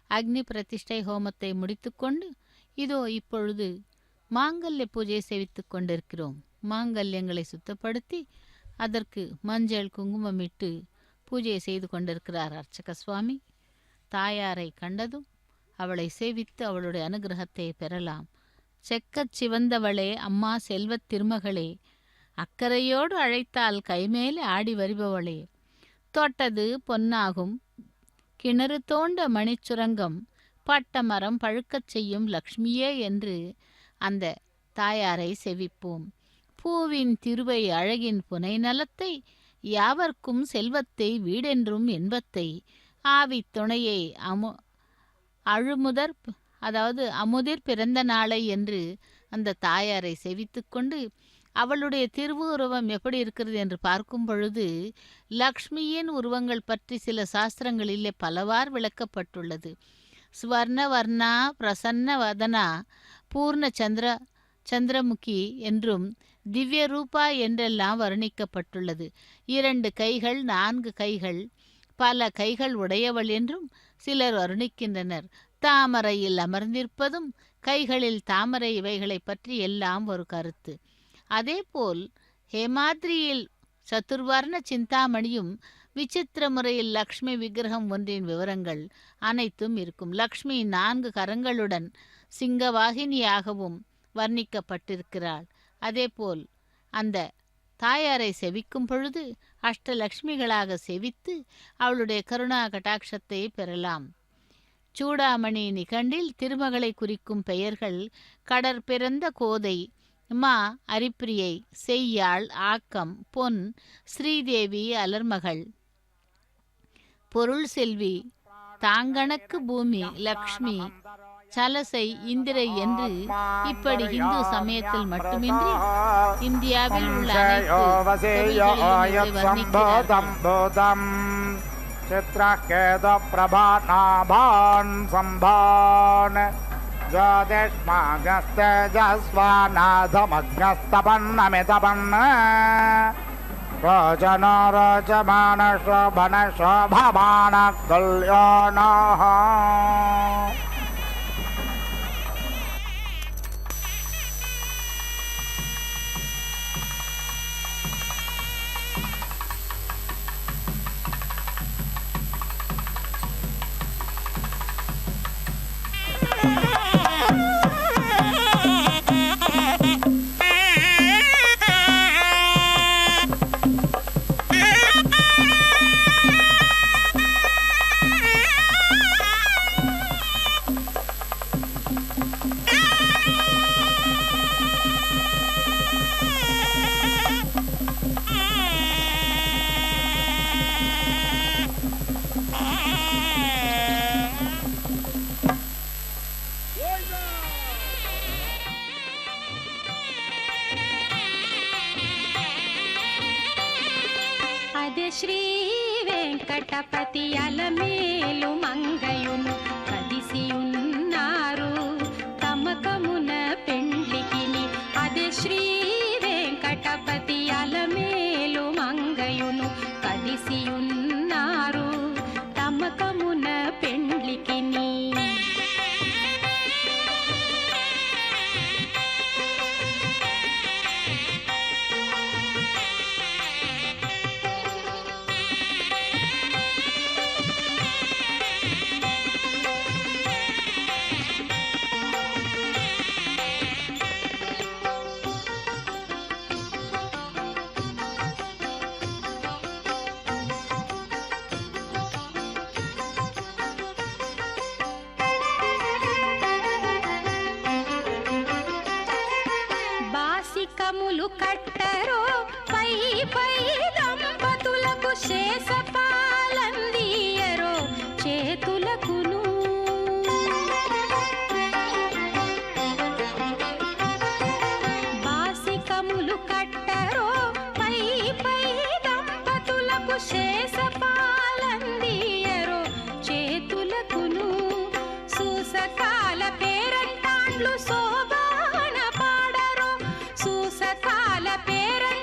அக்னி பிரதிஷ்டை ஹோமத்தை முடித்துக்கொண்டு இதோ இப்பொழுது மாங்கல்ய பூஜை சேவித்துக் கொண்டிருக்கிறோம். மாங்கல்யங்களை சுத்தப்படுத்தி அதற்கு மஞ்சள் குங்குமமிட்டு பூஜை செய்து கொண்டிருக்கிறார் அர்ச்சக சுவாமி. தாயாரை கண்டதும் அவளை சேவித்து அவளுடைய அனுகிரகத்தை பெறலாம். செக்கச் சிவந்தவளே, அம்மா செல்வத் திருமகளே, அக்கறையோடு அழைத்தால் கைமேலே ஆடி வருபவளே, தொட்டது பொன்னாகும் கிணறு தோண்ட மணிச்சுரங்கம் பட்ட மரம் பழுக்கச் செய்யும் லக்ஷ்மியே என்று அந்த தாயாரை செவிப்போம். பூவின் திருவை அழகின் புனை நலத்தை யாவர்க்கும் செல்வத்தை வீடென்றும் என்பத்தை ஆவி துணையை அமுதிர் பிறந்த நாளை என்று அந்த தாயாரை செவித்து கொண்டு அவளுடைய திருவுருவம் எப்படி இருக்கிறது என்று பார்க்கும் பொழுது லக்ஷ்மியின் உருவங்கள் பற்றி சில சாஸ்திரங்களிலே பலவாறு விளக்கப்பட்டுள்ளது. ஸ்வர்ண வர்ணா பிரசன்ன வதனா பூர்ண சந்திரமுகி என்றும் திவ்ய ரூபா என்றெல்லாம் வர்ணிக்கப்பட்டுள்ளது. 2 கைகள் 4 கைகள் பல கைகள் உடையவள் என்றும் சிலர் வர்ணிக்கின்றனர். தாமரையில் அமர்ந்திருப்பதும் கைகளில் தாமரை இவைகளை பற்றி எல்லாம் ஒரு கருத்து. அதேபோல் ஹேமாத்ரியில் சதுர்வர்ண சிந்தாமணியும் விசித்திர முறையில் லக்ஷ்மி விக்கிரகம் ஒன்றின் விவரங்கள் அனைத்தும் இருக்கும். லக்ஷ்மி 4 கரங்களுடன் சிங்கவாகினியாகவும் வர்ணிக்கப்பட்டிருக்கிறாள். அதேபோல் அந்த தாயாரை செவிக்கும் பொழுது அஷ்டலக்ஷ்மிகளாக செவித்து அவளுடைய கருணா கட்டாட்சத்தை பெறலாம். சூடாமணி நிகண்டில் திருமகளை குறிக்கும் பெயர்கள் கடற்பிறந்த கோதை, மா அரிப்பிரியை, செய்யாள், ஆக்கம், பொன், ஸ்ரீதேவி, அலர்மகள், பொருள் செல்வி, தாங்கணக்கு பூமி, லக்ஷ்மி, சலசை, இந்திரை என்று இப்படி இந்து சமயத்தில் மட்டுமின்றி இந்தியாவில் உள்ள அனைத்து ज्योतिष्मागस्तेजस्वानाथमग्नस्तपन्नमितपन्न रोचन रोचमान शोभन शोभमान कल्याणः శ్రీ వెంకటపతి అలమేలు మంగయును కదిసియున్నారు తమకమున పెండ్లికిని అదే శ్రీ వెంకటపతి అలమేలు మంగయును కదిసియున్నారు తమకమున పెండ్లికిని బాసికములు కట్టరో పై పై దంపతులకు శేషపాలందియరో చేతులకును బాసికములు కట్టరో పై పై దంపతులకు శేషపాలందియరో చేతులకును సూసకాల పేరంటాండ్లు శోభాన పాడరో సూసకాల పేరంటాండ్లు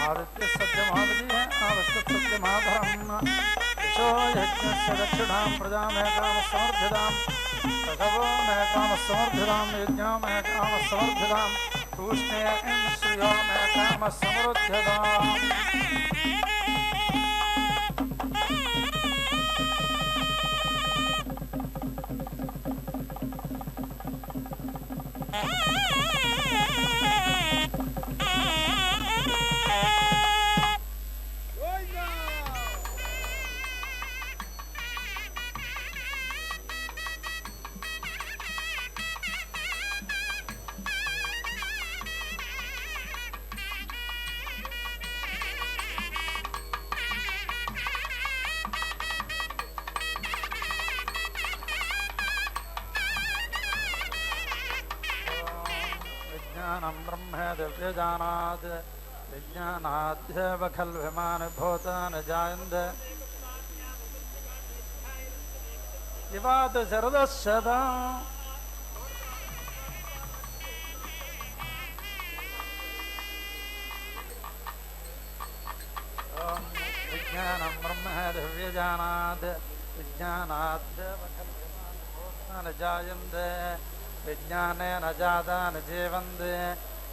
आदित्य सत्यमावधि आवस्तत् सत्यमाधरम् यशो यज्ञस्य दक्षिणां प्रजामें कामसमर्थितां प्रसवो मे कामसमर्थितां यज्ञो मे कामसमर्थितां तूष्णे श्रियो मे कामसमृद्ध्यताम् विज्ञानं ब्रह्म दिव्यजानात् विज्ञानाद्येव खल्विमानि भूतानि जायन्ते इवात् शरदशदा विज्ञानं ब्रह्म दिव्यजानात् विज्ञानाद्येव खल्विमानि भूतानि जायन्ते विज्ञानेन जातानि जीवन्ते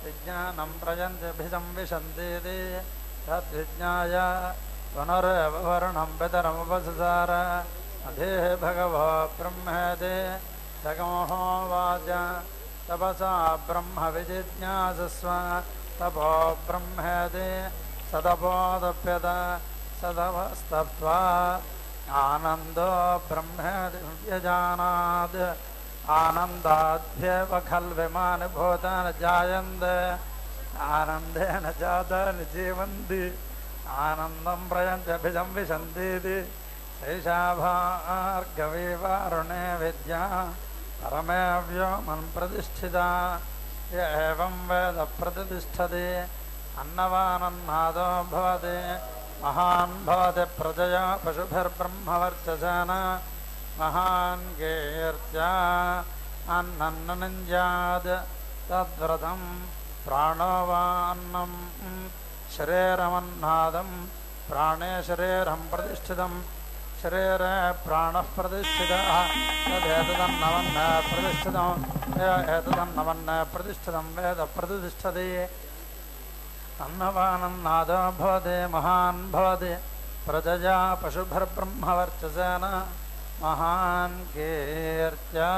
विज्ञानं प्रयन्त्यभिसंविशन्तीति तद्विज्ञाय पुनरेव वर्णं पितरमुपससार अधेः भगवो ब्रह्मेति जगमोहोवाच तपसा ब्रह्म विजिज्ञासस्व तपो ब्रह्मेति सतपोदप्यत सतपस्तप्त्वा आनन्दो ब्रह्मेति व्यजानात् आनन्दाद्येव खल्विमानि भूतानि जायन्ते आनन्देन जातानि जीवन्ति आनन्दं प्रयन्त्यभिसंविशन्तीति एषा भार्गवीवारुणे विद्या परमे व्योमन् प्रतिष्ठिता य एवं वेद प्रतिष्ठति अन्नवानन्नादो भवति महान् भवति प्रजया पशुभिर्ब्रह्मवर्चसेन महान् कीर्त्या अन्नन्ननिञ्जात् तद्व्रतं प्राणो वान्नं शरीरमन्नादं प्राणे शरीरं प्रतिष्ठितं शरीरे प्राणः प्रतिष्ठितः यदेतदन्नवन्न प्रतिष्ठितं एतदन्नवन्न प्रतिष्ठितं वेद प्रतिष्ठति अन्नवानन्नादो भवति महान् भवति प्रजया पशुभिर्ब्रह्मवर्चसेन महान् कीर्त्या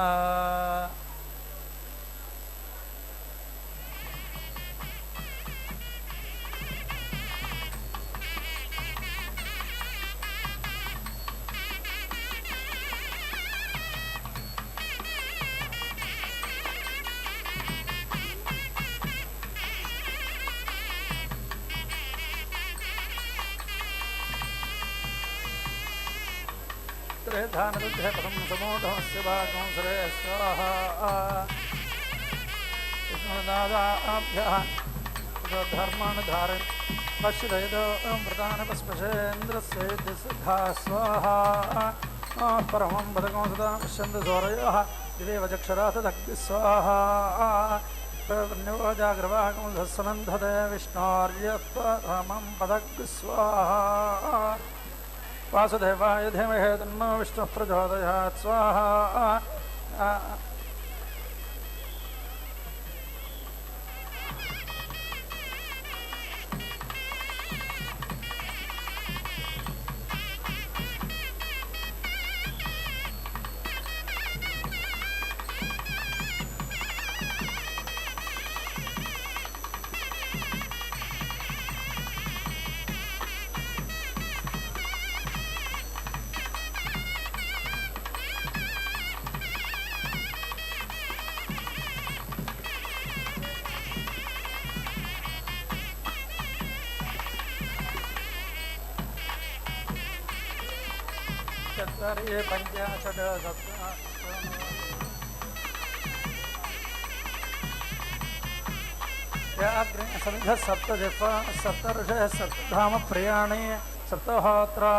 त्रेधानरुद्धे पदं समूढमस्य भागं श्रे स्वाहा विष्णुदादाभ्यः धर्मान् धारयन् पश्यदयदो व्रतानि पस्पशेन्द्रस्य सिद्धा स्वाहा परमं पदकं सदा पश्यन्तु सौरयः दिवेव चक्षुरातदग्नि स्वाहा जाग्रवाकं सस्वनन्धते विष्णोर्यपरमं पदग्नि स्वाहा वासुदेवाय धीमहि तन्नो विष्णुः प्रचोदयात् स्वाहा चत्वारि पंच षड् सप्त समिधः सप्तजिह्वा सप्तऋषयः सप्तधाम प्रियाणि सप्तहोत्रा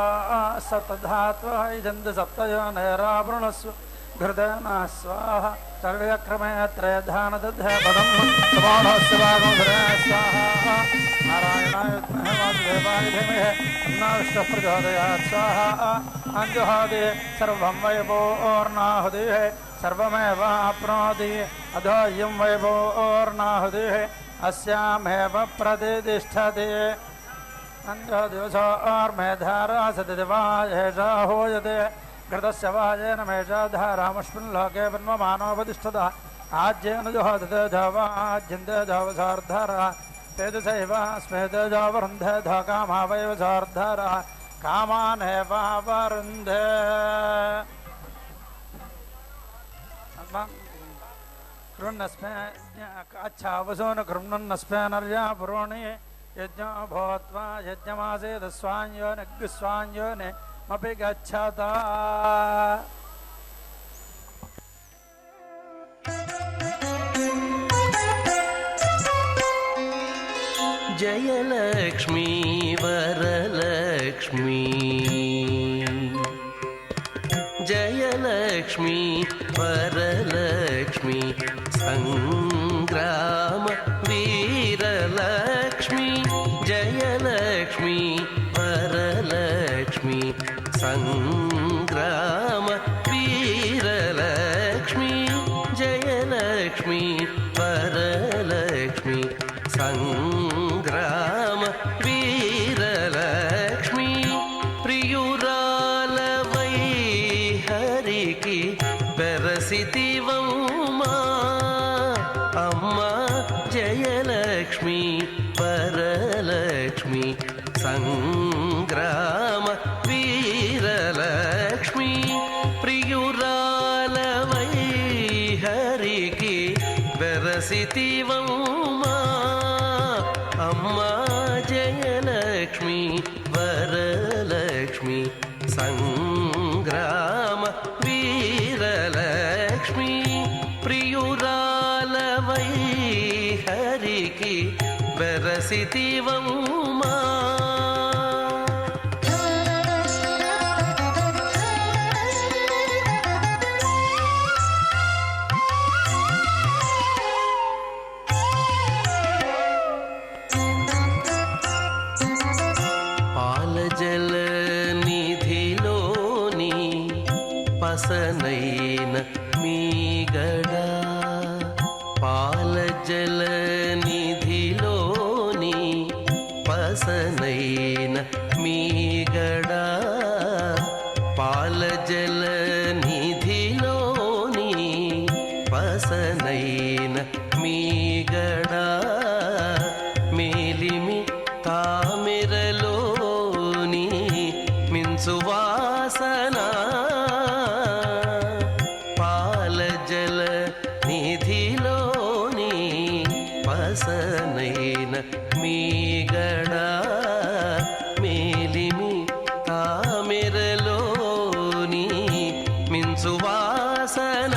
सप्तधात्वः यजन्ति सप्तयोनिरावृणस्व घृतेन स्वाहा सर्वक्रमे त्रयधानदध्ये पदं समानस्य भागं स्वाहा नारायण नारायणाय विद्महे वासुदेवाय धीमहि तन्नो विष्णुः प्रचोदयात् स्वाहा अञ्जुहोति सर्वं वै पूर्णाहुतिः सर्वमेवाप्नोति अधो इयं वै पूर्णाहुतिः अस्यामेव प्रतिष्ठति अन्योर्मेधारा सतिदिवायेषा हूयते घृतस्य वाजेन मेषा धारामस्मिन् लोके ब्रह्ममानोपतिष्ठतः आज्येन जुहोति तेजवाज्यं तेजवसार्धरः तेजसैव स्मेतेजवरुन्धे कामावैव सार्धरः कामानेव वरुन्धे कृण्णस्मे अच्छा वसून कृण्णस्मे नर्या पुरोणि यज्ञो भूत्वा यज्ञमासीत् स्वाञ्योनिग्स्वाञ्योनिमपि गच्छता जयलक्ष्मी वरलक्ष्मी जयलक्ष्मी वरलक्ष्मी संग्राम वीरलक्ष्मी जयलक्ष्मी वरलक्ष्मी संग्राम वीरलक्ष्मी जयलक्ष्मी वरलक्ष्मी संग्राम वीरलक्ष्मी प्रियुरालवै हरिकी बेरसितिवम्मा अम्मा जयलक्ष्मी वरलक्ष्मी संग्राम वीरलक्ष्मी प्रियुरालवै हरिकी बेरसितिवम्मा अम्मा जयलक्ष्मी वरलक्ष्मी संग्राम वीरलक्ष्मी प्रियुरालवै हरिकी बेरसितिवम्मा పసనైన మీగడా పాల జల నిధిలోని పసనైన మీగడా పాల జల నిధిలోని పసనైన మీగడా మేలిమి తామిరలోని మిన్సువాసన పసనైన మీగడా మేలిమి తామిరలోని మిన్సువాసన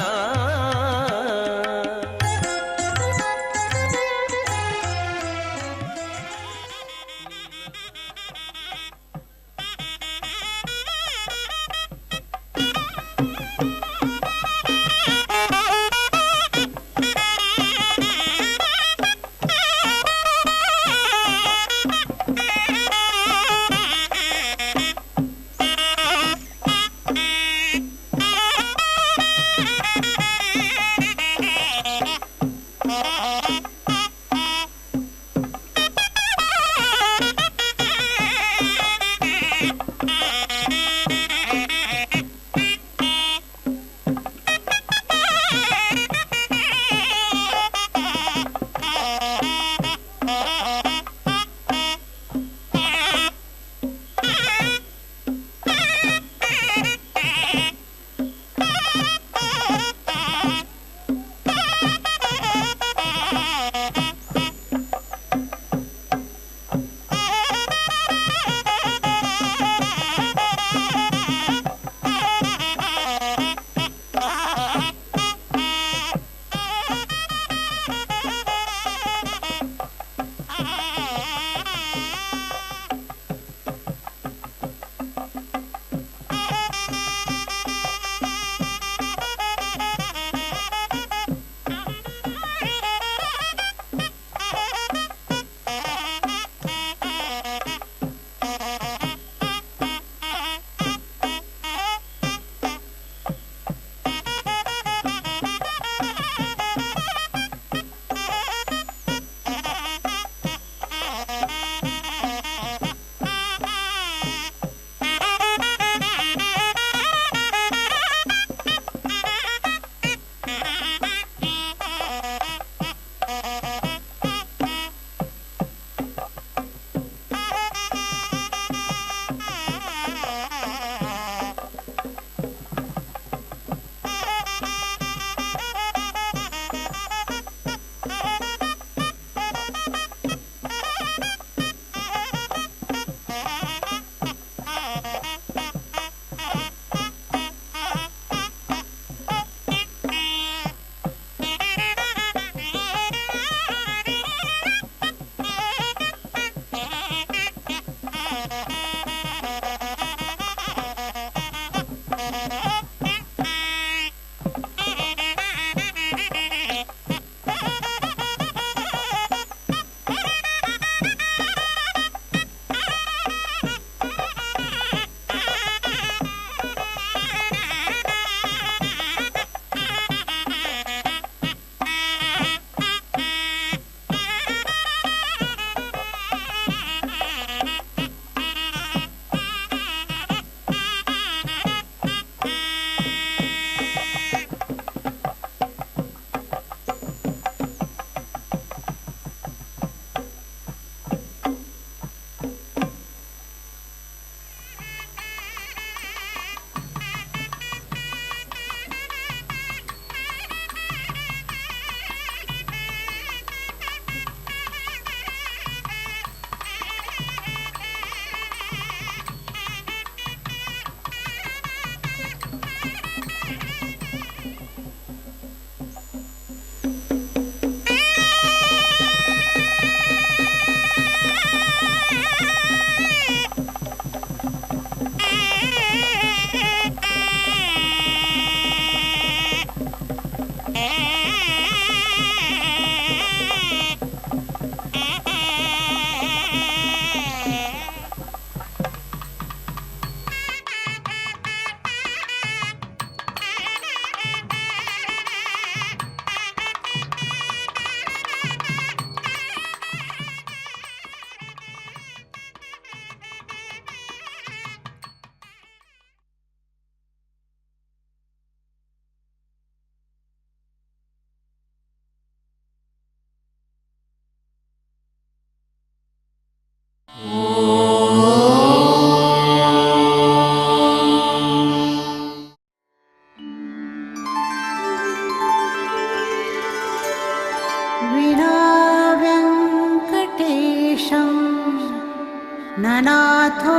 ननाथो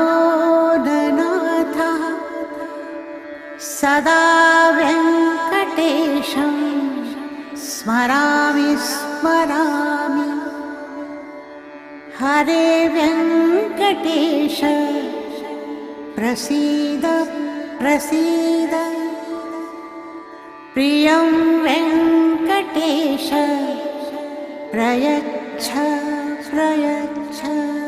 ननाथः सदा वेङ्कटेशं स्मरामि स्मरामि हरे वेङ्कटेश प्रसीद प्रसीद प्रियं वेङ्कटेश प्रयच्छ प्रयच्छ